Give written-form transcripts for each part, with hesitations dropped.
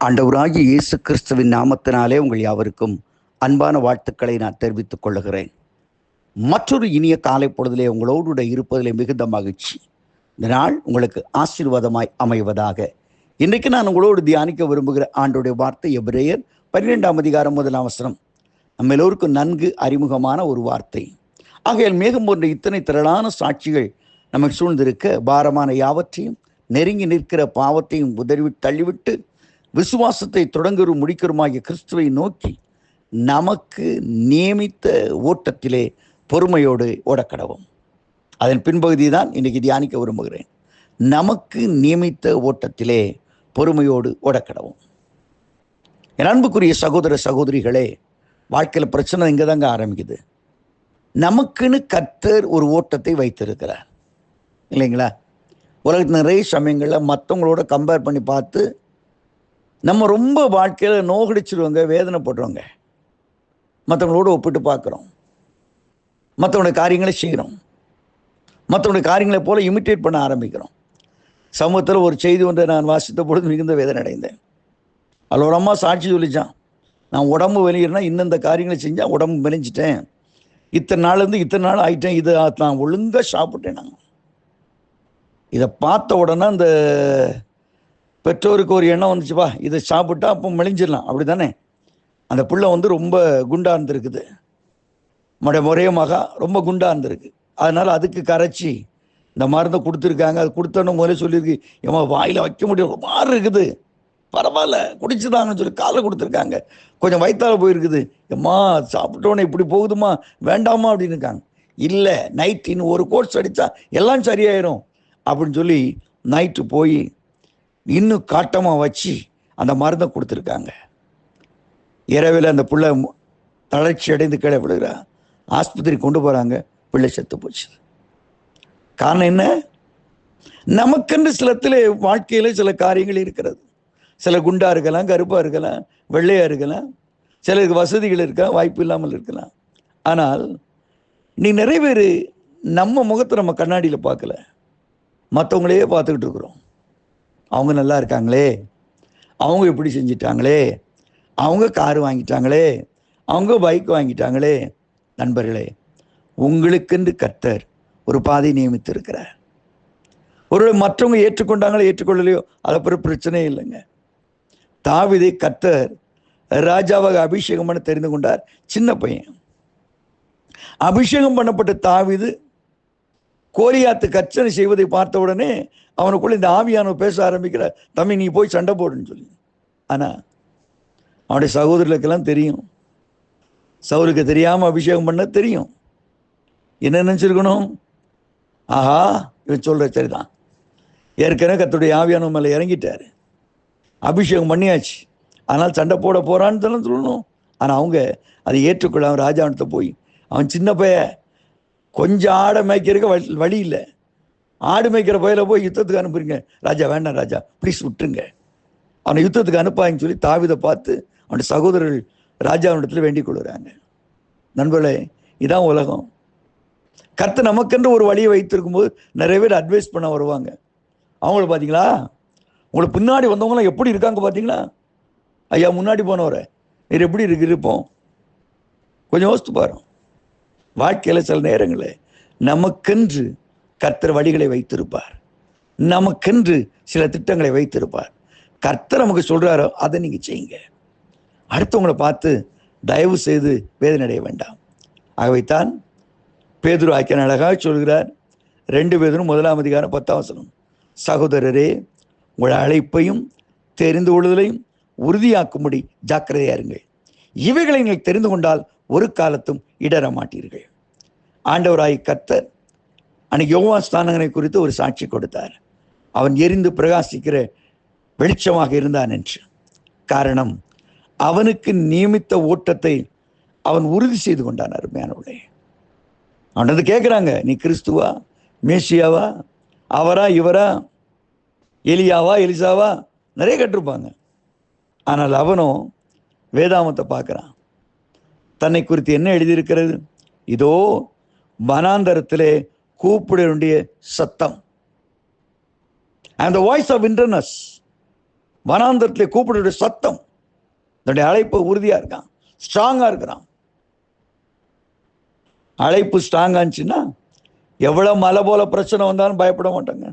ஆண்டவராகிய இயேசு கிறிஸ்துவின் நாமத்தினாலே உங்கள் யாவருக்கும் அன்பான வாழ்த்துக்களை நான் தெரிவித்துக் கொள்ளுகிறேன். மற்றொரு இனிய காலை பொழுதிலே உங்களோடு இருப்பதிலே மிகுந்த மகிழ்ச்சி. இந்த நாள் உங்களுக்கு ஆசீர்வாதமாய் அமைவதாக. இன்றைக்கு நான் உங்களோடு தியானிக்க விரும்புகிற ஆண்டுடைய வார்த்தை எபிரேயர் 12ஆம் அதிகாரம் 1ஆம் வசனம். நம்ம எல்லோருக்கும் நன்கு அறிமுகமான ஒரு வார்த்தை. ஆகையால் மேகம் போன்ற இத்தனை திரளான சாட்சிகள் நமக்கு சூழ்ந்திருக்க, பாரமான யாவற்றையும் நெருங்கி நிற்கிற பாவத்தையும் உதறிவிட்டு தள்ளிவிட்டு விசுவாசத்தை தொடங்குற முடிக்கிறமாகிய கிறிஸ்துவை நோக்கி நமக்கு நியமித்த ஓட்டத்திலே பொறுமையோடு ஓடக்கடவும். அதன் பின்பகுதி தான் இன்னைக்கு தியானிக்க விரும்புகிறேன். நமக்கு நியமித்த ஓட்டத்திலே பொறுமையோடு ஓடக்கடவும். என் அன்புக்குரிய சகோதர சகோதரிகளே, வாழ்க்கையில் பிரச்சனை இங்கே தாங்க ஆரம்பிக்குது. நமக்குன்னு கர்த்தர் ஒரு ஓட்டத்தை வைத்திருக்கிறார் இல்லைங்களா? உலகத்தில் நிறைய சமயங்களில் மற்றவங்களோட கம்பேர் பண்ணி பார்த்து நம்ம ரொம்ப வாழ்க்கையில் நோகடிச்சிருவாங்க, வேதனைப்படுறவங்க. மற்றவங்களோட ஒப்பிட்டு பார்க்குறோம், மற்றவங்களுடைய காரியங்களை செய்கிறோம், மற்றவங்களுடைய காரியங்களை போல இமிட்டேட் பண்ண ஆரம்பிக்கிறோம். சமூகத்தில் ஒரு செய்தி ஒன்றை நான் வாசித்த பொழுது மிகுந்த வேதனை அடைந்தேன். அதில் ஒரு அம்மா சாட்சி சொல்லிச்சான், நான் உடம்பு வெளியிறனா இந்தந்த காரியங்களை செஞ்சால் உடம்பு மெலிஞ்சிட்டேன், இத்தனை நாள்லேருந்து இத்தனை நாள் ஆகிட்டேன், இதை நான் ஒழுங்காக சாப்பிட்டேன். நான் இதை பார்த்த உடனே அந்த பெற்றோருக்கு ஒரு எண்ணம் வந்துச்சுப்பா, இதை சாப்பிட்டா அப்போ மெலிஞ்சிடலாம், அப்படி தானே? அந்த பிள்ளை ரொம்ப குண்டா இருந்திருக்குது, ஒரே மகா ரொம்ப குண்டா இருந்திருக்கு. அதனால் அதுக்கு கரைச்சி இந்த மருந்தை கொடுத்துருக்காங்க. அது கொடுத்தோன்னு முதலே சொல்லியிருக்கு, ஏமா வாயில் வைக்க முடியும், மாறு இருக்குது, பரவாயில்ல குடிச்சுதாங்கன்னு சொல்லி காலை கொடுத்துருக்காங்க. கொஞ்சம் வயிற்றால போயிருக்குது, எம்மா சாப்பிட்டோன்னே இப்படி போகுதுமா, வேண்டாமா அப்படின்னு இருக்காங்க. இல்லை, நைட் இன்னும் ஒரு கோர்ஸ் அடித்தா எல்லாம் சரியாயிரும் அப்படின்னு சொல்லி நைட்டு போய் இன்னும் காட்டமாக வச்சு அந்த மருந்தை கொடுத்துருக்காங்க. இரவில் அந்த பிள்ளை தளர்ச்சி அடைந்து கீழே விழுகிறா. ஆஸ்பத்திரி கொண்டு போகிறாங்க, பிள்ளை செத்து போச்சு. காரணம் என்ன? நமக்கென்று சிலத்தில் வாழ்க்கையில் சில காரியங்கள் இருக்கிறது. சில குண்டா இருக்கலாம், கருப்பாக இருக்கலாம், வெள்ளையாக இருக்கலாம், சிலருக்கு வசதிகள் இருக்கா, வாய்ப்பு இல்லாமல் இருக்கலாம். ஆனால் நீ நிறைய பேர் நம்ம முகத்தை நம்ம கண்ணாடியில் பார்க்கல, மற்றவங்களையே பார்த்துக்கிட்டு இருக்கிறோம். அவங்க நல்லா இருக்காங்களே, அவங்க எப்படி செஞ்சிட்டாங்களே, அவங்க கார் வாங்கிட்டாங்களே, அவங்க பைக் வாங்கிட்டாங்களே. நண்பர்களே, உங்களுக்கென்று கர்த்தர் ஒரு பாதை நியமித்திருக்கிறார். ஒரு மற்றவங்க ஏற்றுக்கொண்டாங்களோ ஏற்றுக்கொள்ளலையோ அதை பிறகு பிரச்சனையே இல்லைங்க. தாவீதை கர்த்தர் ராஜாவாக அபிஷேகம் பண்ண தெரிந்து கொண்டார். சின்ன பையன் அபிஷேகம் பண்ணப்பட்ட தாவீது கோலியாத்து கர்ச்சனை செய்வதை பார்த்த உடனே அவனுக்குள்ள இந்த ஆவியானவர் பேச ஆரம்பிக்கிறார், தம்பி நீ போய் சண்டை போடுன்னு சொல்லி. ஆனால் அவனுடைய சகோதரர்களுக்கெல்லாம் தெரியும், சவுலுக்கு தெரியாமல் அபிஷேகம் பண்ண தெரியும். என்ன நினச்சிருக்கணும்? ஆஹா, இவன் சொல்கிற சரிதான், ஏற்கனவே கர்த்தருடைய ஆவியானவர் மேலே இறங்கிட்டார், அபிஷேகம் பண்ணியாச்சு, ஆனால் சண்டை போட போகிறான்னு தானே சொல்லணும். ஆனால் அவங்க அதை ஏற்றுக்கொள்ள அவன் ராஜாவனத்தை போய், அவன் சின்ன பையன், கொஞ்சம் ஆடை மேய்க்கிறதுக்கு வழி இல்லை, ஆடு மேய்க்கிற பயில போய் யுத்தத்துக்கு அனுப்புறீங்க, ராஜா வேண்டாம் ராஜா ப்ளீஸ் விட்டுருங்க, அவனை யுத்தத்துக்கு அனுப்பாங்கன்னு சொல்லி தாவீதை பார்த்து அவனுடைய சகோதரர்கள் ராஜாவிடத்தில் வேண்டிக் கொள்கிறாங்க. நண்பர்களே, இதான் உலகம். கர்த்தர் நமக்கென்று ஒரு வழியை வைத்திருக்கும் போது நிறைய பேர் அட்வைஸ் பண்ண வருவாங்க. அவங்கள பார்த்தீங்களா, உங்களுக்கு பின்னாடி வந்தவங்களாம் எப்படி இருக்காங்க பார்த்தீங்களா? ஐயா முன்னாடி போனவரை நீர் எப்படி இருப்போம் கொஞ்சம் யோசித்து பாரு. வாழ்க்கையில் சில நேரங்களில் நமக்கென்று கர்த்தர் வழிகளை வைத்திருப்பார், நமக்கென்று சில திட்டங்களை வைத்திருப்பார். கர்த்தர் நமக்கு சொல்கிறாரோ அதை நீங்கள் செய்யுங்க. அடுத்தவங்களை பார்த்து தயவு செய்து வேதனை அடைய வேண்டாம். ஆகவேத்தான் பேதுரு ஆக்கியன் அழகாக சொல்கிறார். 2 பேதுரு 1ஆம் அதிகாரம் 10ஆம் வசனம், சகோதரரே உங்கள் அழைப்பையும் தெரிந்து கொள்ளுதலையும் உறுதியாக்கும்படி ஜாக்கிரதையா இருங்கள். இவைகளை நீங்கள் தெரிந்து கொண்டால் ஒரு காலத்தும் இடர மாட்டீர்கள். ஆண்டவராய் கர்த்தர் அன்னைக்கு யோவான் ஸ்நானகனை குறித்து ஒரு சாட்சி கொடுத்தார். அவன் எரிந்து பிரகாசிக்கிற வெளிச்சமாக இருந்தான் என்று. காரணம், அவனுக்கு நியமித்த ஓட்டத்தை அவன் உறுதி செய்து கொண்டான். அருமையானவர்களே, அவன் வந்து கேட்குறாங்க, நீ கிறிஸ்துவா, மேசியாவா, அவரா இவரா, எலியாவா எலிசாவா, நிறைய கேட்டிருப்பாங்க. ஆனால் அவனும் வேதாமத்தை பார்க்குறான். தன்னை குறித்து என்ன எழுதியிருக்கிறது? இதோ வனாந்தரத்திலே கூப்பிட வேண்டிய சத்தம், and the voice of wilderness, வனாந்தரத்திலே கூப்பிடுற சத்தம். தன்னுடைய அழைப்பு உறுதியா இருக்கான், ஸ்ட்ராங்கா இருக்கிறான். அழைப்பு ஸ்ட்ராங்கா இருந்துச்சுன்னா எவ்வளவு மலை போல பிரச்சனை வந்தாலும் பயப்பட மாட்டாங்க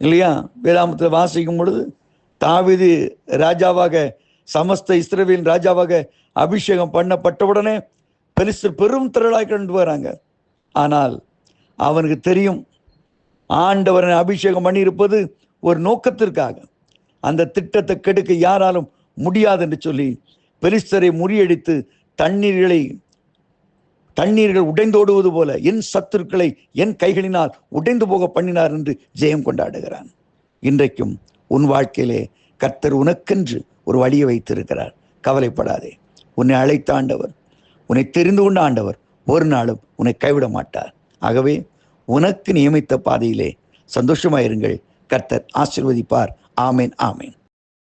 இல்லையா? வேதாமத்தில் வாசிக்கும் பொழுது தாவீது ராஜாவாக, சமஸ்த இஸ்ரவேலின் ராஜாவாக அபிஷேகம் பண்ணப்பட்டவுடனே பெலிஸ்தர் பெரும் திரளாய் கண்டு வராங்க. ஆனால் அவனுக்கு தெரியும், ஆண்டவரை அபிஷேகம் பண்ணியிருப்பது ஒரு நோக்கத்திற்காக. அந்த திட்டத்தை கெடுக்க யாராலும் முடியாது என்று சொல்லி பெலிஸ்தரை முறியடித்து தண்ணீர்கள் உடைந்தோடுவது போல என் சத்துருக்களை என் கைகளினால் உடைந்து போக பண்ணினார் என்று ஜெயம் கொண்டாடுகிறான். இன்றைக்கும் உன் வாழ்க்கையிலே கர்த்தர் உனக்கென்று ஒரு வழியை வைத்திருக்கிறார். கவலைப்படாதே. உன்னை அழைத்த ஆண்டவர், உன்னை தெரிந்து கொண்ட ஆண்டவர் ஒரு நாளும் உன்னை கைவிட மாட்டார். ஆகவே உனக்கு நியமித்த பாதையிலே சந்தோஷமாயிருங்கள். கர்த்தர் ஆசீர்வதிப்பார். ஆமேன், ஆமேன்.